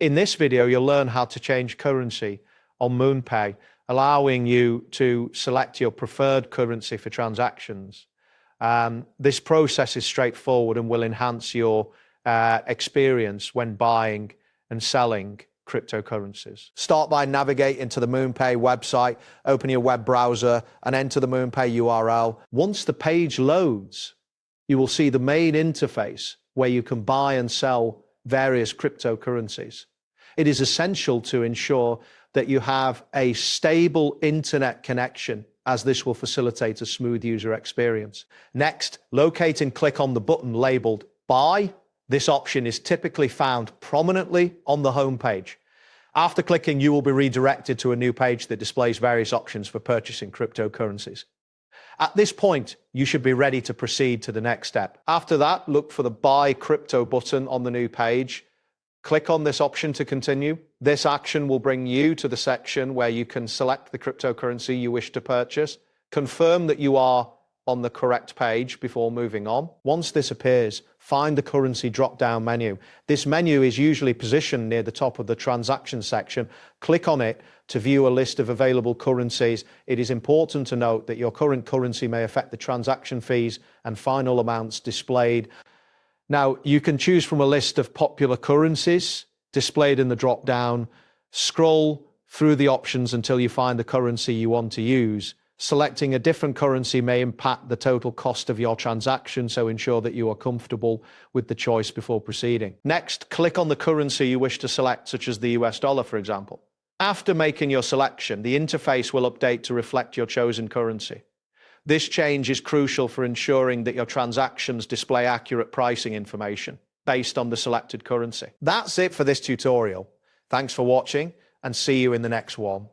In this video, you'll learn how to change currency on MoonPay, allowing you to select your preferred currency for transactions. This process is straightforward and will enhance your experience when buying and selling cryptocurrencies. Start by navigating to the MoonPay website, open your web browser and enter the MoonPay URL. Once the page loads, you will see the main interface where you can buy and sell various cryptocurrencies. It is essential to ensure that you have a stable internet connection, as this will facilitate a smooth user experience. Next, locate and click on the button labeled Buy. This option is typically found prominently on the home page. After clicking, you will be redirected to a new page that displays various options for purchasing cryptocurrencies. At this point, you should be ready to proceed to the next step. After that, look for the Buy Crypto button on the new page. Click on this option to continue. This action will bring you to the section where you can select the cryptocurrency you wish to purchase. Confirm that you are on the correct page before moving on. Once this appears, find the currency drop-down menu. This menu is usually positioned near the top of the transaction section. Click on it to view a list of available currencies. It is important to note that your current currency may affect the transaction fees and final amounts displayed. Now, you can choose from a list of popular currencies displayed in the drop-down. Scroll through the options until you find the currency you want to use. Selecting a different currency may impact the total cost of your transaction, so ensure that you are comfortable with the choice before proceeding. Next, click on the currency you wish to select, such as the US dollar, for example. After making your selection, the interface will update to reflect your chosen currency. This change is crucial for ensuring that your transactions display accurate pricing information based on the selected currency. That's it for this tutorial. Thanks for watching and see you in the next one.